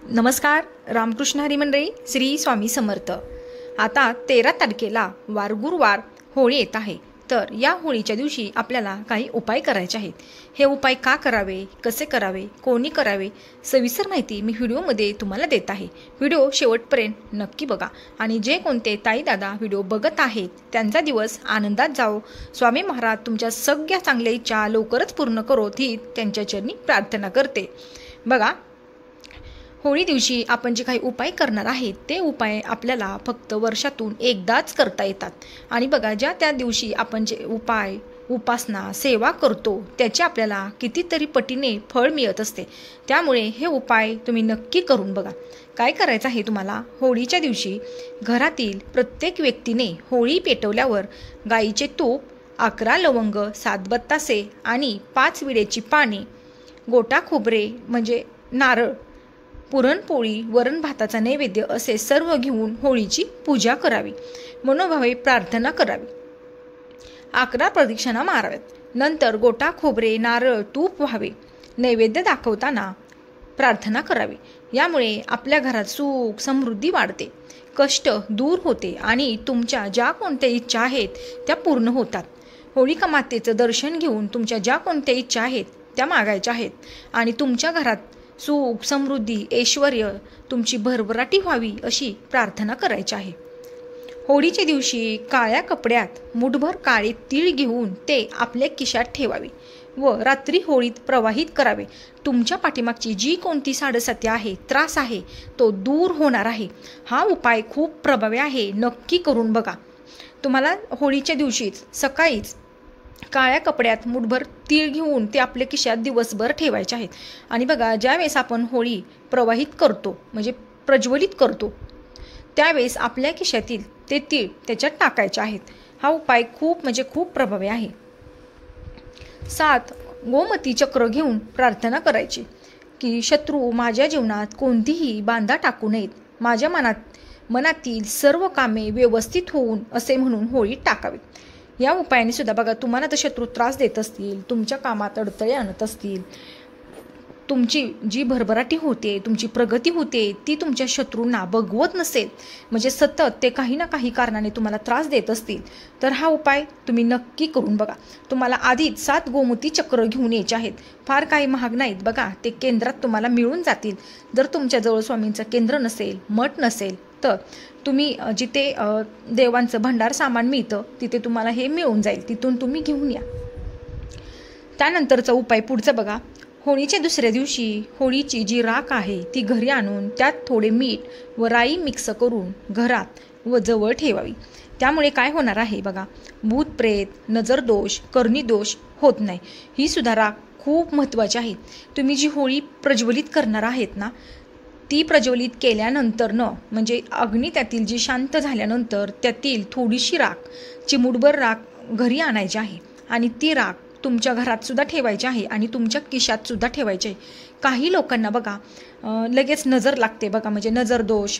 नमस्कार. रामकृष्ण हरी मंडळी, श्री स्वामी समर्थ. आता 13 तारखेला वार गुरुवार होळी येत आहे. तर या होळीच्या दिवशी आपल्याला काही उपाय करायचे आहेत. हे उपाय का करावे, कसे करावे, कोणी करावे, सविस्तर माहिती मी व्हिडिओमध्ये तुम्हाला देत आहे. व्हिडिओ शेवटपर्यंत नक्की बघा आणि जे कोणते ताई दादा व्हिडिओ बघत आहेत त्यांचा दिवस आनंदात जाओ. स्वामी महाराज तुमच्या सगळ्या चांगल्या इच्छा लवकरच पूर्ण करोत ही त्यांच्या चरणी प्रार्थना करते. बघा, होळी दिवशी आपण जे काही उपाय करणार आहेत ते उपाय आपल्याला फक्त वर्षातून एकदाच करता येतात. आणि बघा, त्या दिवशी आपण जे उपाय, उपासना, सेवा करतो त्याचे आपल्याला कितीतरी पटीने फळ मिळत असते. त्यामुळे हे उपाय तुम्ही नक्की करून बघा. काय करायचं आहे तुम्हाला, होळीच्या दिवशी घरातील प्रत्येक व्यक्तीने होळी पेटवल्यावर गाईचे तूप, 11 लवंग, 7 बत्तासे आणि 5 विड्याची पाने, गोटा खोबरे म्हणजे नारळ, पुरणपोळी, वरण भाताचा नैवेद्य असे सर्व घेऊन होळीची पूजा करावी. मनोभावे प्रार्थना करावी. 11 प्रदक्षिणा माराव्यात. नंतर गोटा खोबरे, नारळ, तूप व्हावे. नैवेद्य दाखवताना प्रार्थना करावी. यामुळे आपल्या घरात सुख समृद्धी वाढते, कष्ट दूर होते आणि तुमच्या ज्या कोणत्या इच्छा आहेत त्या पूर्ण होतात. होळिका मातेचं दर्शन घेऊन तुमच्या ज्या कोणत्या इच्छा आहेत त्या मागायच्या आहेत आणि तुमच्या घरात सुख समृद्धी ऐश्वर्य तुमची भरभराटी व्हावी अशी प्रार्थना करायची आहे. होळीच्या दिवशी काळ्या कपड्यात मुठभर काळे तीळ घेऊन ते आपल्या खिशात ठेवावे व रात्री होळीत प्रवाहित करावे. तुमच्या पाठीमागची जी कोणती साडेसाती आहे, त्रास आहे, तो दूर होणार आहे. हा उपाय खूप प्रभावी आहे, नक्की करून बघा. तुम्हाला होळीच्या दिवशीच सकाळीच काळ्या कपड्यात मुठभर तीळ घेऊन ते आपल्या खिशात दिवसभर ठेवायचे आहेत. आणि बघा, ज्यावेळेस आपण होळी प्रवाहित करतो म्हणजे प्रज्वलित करतो त्यावेळेस आपल्या खिशातील ते तीळ त्याच्यात टाकायचे आहेत. हा उपाय खूप प्रभावी आहे. 7 गोमती चक्र घेऊन प्रार्थना करायची की शत्रू माझ्या जीवनात कोणतीही बाधा टाकू नयेत. माझ्या मनातील सर्व कामे व्यवस्थित होऊन असे म्हणून होळीत टाकावी. या उपायाने सुद्धा बघा, तुम्हाला तर शत्रू त्रास देत असतील, तुमच्या कामात अडथळे आणत असतील, तुमची जी भरभराटी होते, तुमची प्रगती होते ती तुमच्या शत्रूंना बघवत नसेल, म्हणजे सतत ते काही ना काही कारणाने तुम्हाला त्रास देत असतील, तर हा उपाय तुम्ही नक्की करून बघा. तुम्हाला आधीच 7 गोमती चक्र घेऊन यायचे आहेत. फार काही महाग नाहीत बघा, ते केंद्रात तुम्हाला मिळून जातील. जर तुमच्याजवळ स्वामींचं केंद्र नसेल, मठ नसेल, तर तुम्ही जिथे देवांचं भंडार सामान मिळतं तिथे तुम्हाला हे मिळून जाईल, तिथून तुम्ही घेऊन या. त्यानंतरचा उपाय पुढचा बघा. होळीच्या दुसऱ्या दिवशी होळीची जी राख आहे ती घरी आणून त्यात थोडे मीठ व राई मिक्स करून घरात व जवळ ठेवावी. त्यामुळे काय होणार आहे बघा, भूत प्रेत, नजरदोष, कर्णीदोष होत नाही. ही सुद्धा राख खूप महत्त्वाची आहे. तुम्ही जी होळी प्रज्वलित करणार आहेत ना, ती प्रज्वलित केल्यानंतर म्हणजे अग्नी त्यातील जी शांत झाल्यानंतर त्यातील थोडीशी राख, चिमूटभर राख घरी आणायची आहे आणि ती राख तुमच्या घरात सुद्धा ठेवायची आहे आणि तुमच्या खिशात सुद्धा ठेवायचे आहे. काही लोकांना बघा लगेच नजर लागते बघा, म्हणजे नजरदोष,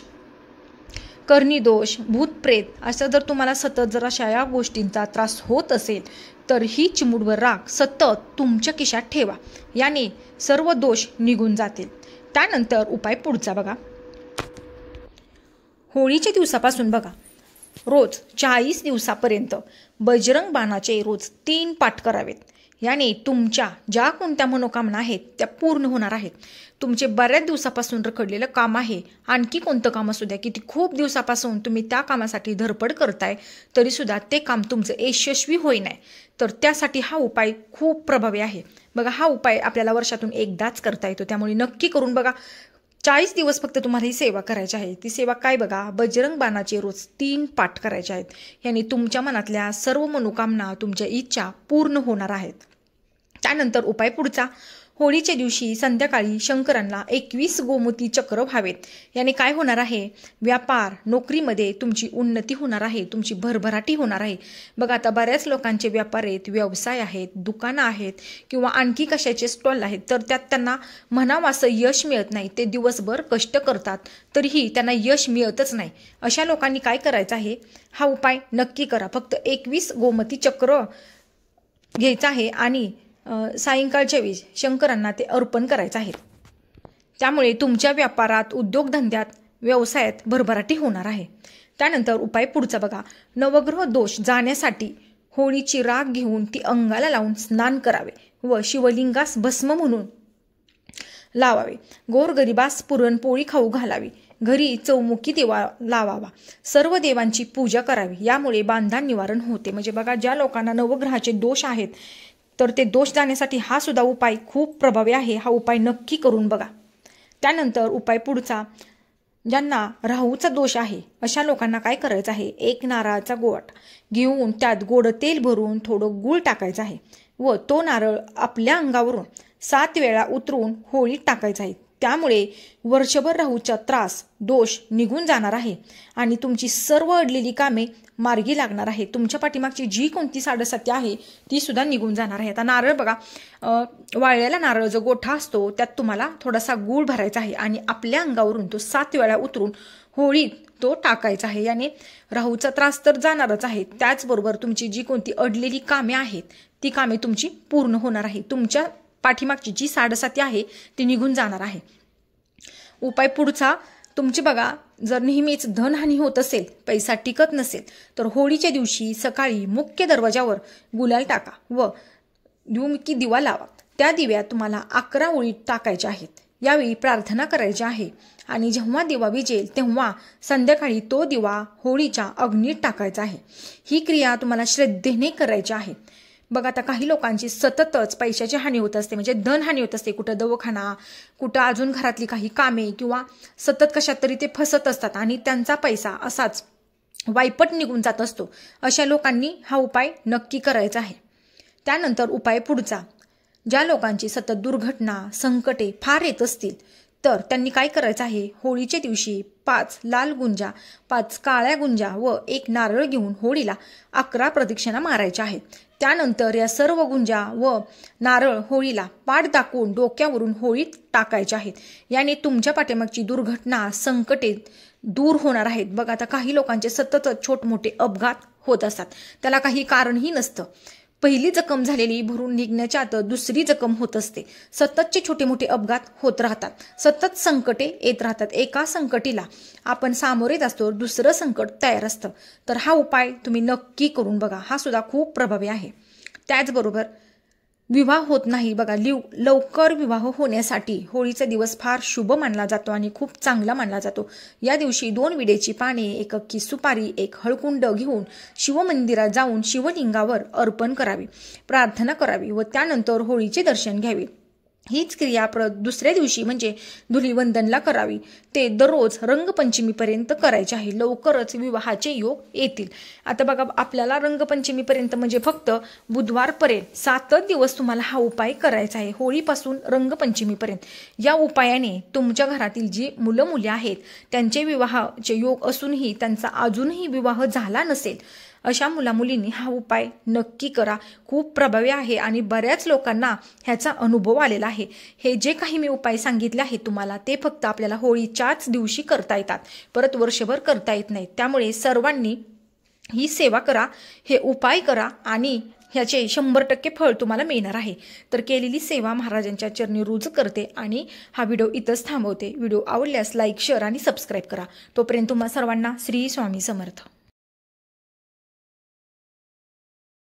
कर्णीदोष, भूतप्रेत असं जर तुम्हाला सतत जर अशा या गोष्टींचा त्रास होत असेल तर ही चिमूटभर राख सतत तुमच्या खिशात ठेवा. याने सर्व दोष निघून जातील. त्यानंतर उपाय पुढचा बघा. होळीच्या दिवसापासून बघा रोज 40 दिवसापर्यंत बजरंग बाणाचे रोज 3 पाठ करावेत. याने तुमच्या ज्या कोणत्या मनोकामना आहेत त्या पूर्ण होणार आहेत. तुमचे बऱ्याच दिवसापासून रखडलेलं काम आहे, आणखी कोणतं काम असू द्या, किती खूप दिवसापासून तुम्ही त्या कामासाठी धडपड करताय तरीसुद्धा ते काम तुमचं यशस्वी होईना, तर त्यासाठी हा उपाय खूप प्रभावी आहे. बघा, हा उपाय आपल्याला वर्षातून एकदाच करता येतो, त्यामुळे नक्की करून बघा. 40 दिवस फक्त तुम्हाला ही सेवा करायची आहे. ती सेवा काय बघा, बजरंग बाणाचे रोज 3 पाठ करायचे आहेत. याने तुमच्या मनातल्या सर्व मनोकामना, तुमच्या इच्छा पूर्ण होणार आहेत. त्यानंतर उपाय पुढचा. होळीच्या दिवशी संध्याकाळी शंकरांना 21 गोमती चक्र व्हावेत. याने काय होणार आहे, व्यापार नोकरीमध्ये तुमची उन्नती होणार आहे, तुमची भरभराटी होणार आहे. बघा, आता बऱ्याच लोकांचे व्यापार आहेत, व्यवसाय आहेत, दुकानं आहेत किंवा आणखी कशाचे स्टॉल आहेत, तर त्यात त्यांना म्हणावं असं यश मिळत नाही. ते दिवसभर कष्ट करतात तरीही त्यांना यश मिळतच नाही. अशा लोकांनी काय करायचं आहे, हा उपाय नक्की करा. फक्त 21 गोमती चक्र घ्यायचं आहे आणि सायंकाळच्या वेळी शंकरांना ते अर्पण करायचं आहे. त्यामुळे तुमच्या व्यापारात, उद्योगधंद्यात, व्यवसायात भरभराटी होणार आहे. त्यानंतर उपाय पुढचा बघा. नवग्रह दोष जाण्यासाठी होळीची राख घेऊन ती अंगाला लावून स्नान करावे व शिवलिंगास भस्म म्हणून लावावे. गोरगरिबास पुरणपोळी खाऊ घालावी. घरी चौमुखी दिवा लावावा. सर्व देवांची पूजा करावी. यामुळे बांधा निवारण होते. म्हणजे बघा, ज्या लोकांना नवग्रहाचे दोष आहेत तर ते दोष जाण्यासाठी हा सुद्धा उपाय खूप प्रभावी आहे. हा उपाय नक्की करून बघा. त्यानंतर उपाय पुढचा. ज्यांना राहूचा दोष आहे अशा लोकांना काय करायचं आहे. एक नारळाचा गोट घेऊन त्यात गोड तेल भरून थोडं गूळ टाकायचं आहे व तो नारळ आपल्या अंगावरून 7 वेळा उतरून होळीत टाकायचा आहे. त्यामुळे वर्षभर राहूचा त्रास, दोष निघून जाणार आहे आणि तुमची सर्व अडलेली कामे मार्गी लागणार आहे. तुमच्या पाठीमागची जी कोणती साडेसाती आहे ती सुद्धा निघून जाणार आहे. आता नारळ बघा, वाळलेला नारळ जो गोठा असतो त्यात तुम्हाला थोडासा गूळ भरायचा आहे आणि आपल्या अंगावरून तो 7 वेळा उतरून होळीत तो टाकायचा आहे. याने राहूचा त्रास तर जाणारच आहे, त्याचबरोबर तुमची जी कोणती अडलेली कामे आहेत ती कामे तुमची पूर्ण होणार आहे. तुमच्या पाठीमागची जी साडेसाती आहे ती निघून जाणार आहे. उपाय पुढचा. तुमची बघा, जर नेहमीच धनहानी होत असेल, पैसा टिकत नसेल तर होळीच्या दिवशी सकाळी मुख्य दरवाजावर गुलाल टाका व द्युमुखी दिवा लावा. त्या दिव्यात तुम्हाला 11 ओळी टाकायच्या आहेत. यावेळी प्रार्थना करायची आहे आणि जेव्हा दिवा विझेल तेव्हा संध्याकाळी तो दिवा होळीच्या अग्नीत टाकायचा आहे. ही क्रिया तुम्हाला श्रद्धेने करायची आहे. बघा, आता काही लोकांची सततच पैशाची हानी होत असते, म्हणजे धनहानी होत असते. कुठं दवाखाना, कुठं अजून घरातली काही कामे किंवा सतत कशात तरी ते फसत असतात आणि त्यांचा पैसा असाच वायपट निघून जात असतो. अशा लोकांनी हा उपाय नक्की करायचा आहे. त्यानंतर उपाय पुढचा. ज्या लोकांची सतत दुर्घटना, संकटे फार येत असतील तर त्यांनी काय करायचं आहे. होळीच्या दिवशी 5 लाल गुंजा, 5 काळ्या गुंजा व 1 नारळ घेऊन होळीला 11 प्रदक्षिणा मारायच्या आहेत. त्यानंतर या सर्व गुंजा व नारळ होळीला पाठ दाखवून डोक्यावरून होळीत टाकायचे आहेत. याने तुमच्या पाठीमागची दुर्घटना, संकटे दूर होणार आहेत. बघा, आता काही लोकांचे सतत छोटमोठे अपघात होत असतात, त्याला काही कारणही नसतं. पहिली जखम झालेली भरून निघण्याच्या आत दुसरी जखम होत असते. सततचे छोटे मोठे अपघात होत राहतात. सतत संकटे येत राहतात. एका संकटीला आपण सामोरे असतो, दुसरं संकट तयार असतं. तर हा उपाय तुम्ही नक्की करून बघा. हा सुद्धा खूप प्रभावी आहे. त्याचबरोबर विवाह होत नाही बघा, लवकर विवाह होण्यासाठी होळीचा दिवस फार शुभ मानला जातो आणि खूप चांगला मानला जातो. या दिवशी 2 विड्याची पाने, 1 अख्खी सुपारी, 1 हळकुंड घेऊन शिवमंदिरात जाऊन शिवलिंगावर अर्पण करावी, प्रार्थना करावी व त्यानंतर होळीचे दर्शन घ्यावे. हीच क्रिया दुसऱ्या दिवशी म्हणजे धुलिवंदनला करावी. ते दररोज रंगपंचमीपर्यंत करायचे आहे. लवकरच विवाहाचे योग येतील. आता बघा, आपल्याला रंगपंचमीपर्यंत म्हणजे फक्त बुधवारपर्यंत 7 दिवस तुम्हाला हा उपाय करायचा आहे, होळीपासून रंगपंचमीपर्यंत. या उपायाने तुमच्या घरातील जी मुलं मुली आहेत त्यांचे विवाहाचे योग असूनही त्यांचा अजूनही विवाह झाला नसेल अशा मुलामुलींनी हा उपाय नक्की करा. खूप प्रभावी आहे आणि बऱ्याच लोकांना ह्याचा अनुभव आलेला आहे. हे जे काही मी उपाय सांगितले आहेत तुम्हाला, ते फक्त आपल्याला होळीच्याच दिवशी करता येतात, परत वर्षभर करता येत नाहीत. त्यामुळे सर्वांनी ही सेवा करा, हे उपाय करा आणि ह्याचे 100% फळ तुम्हाला मिळणार आहे. तर केलेली सेवा महाराजांच्या चरणी रुजू करते आणि हा व्हिडिओ इथंच थांबवते. व्हिडिओ आवडल्यास लाईक, शेअर आणि सबस्क्राईब करा. तोपर्यंत तुम्हा सर्वांना श्री स्वामी समर्थ.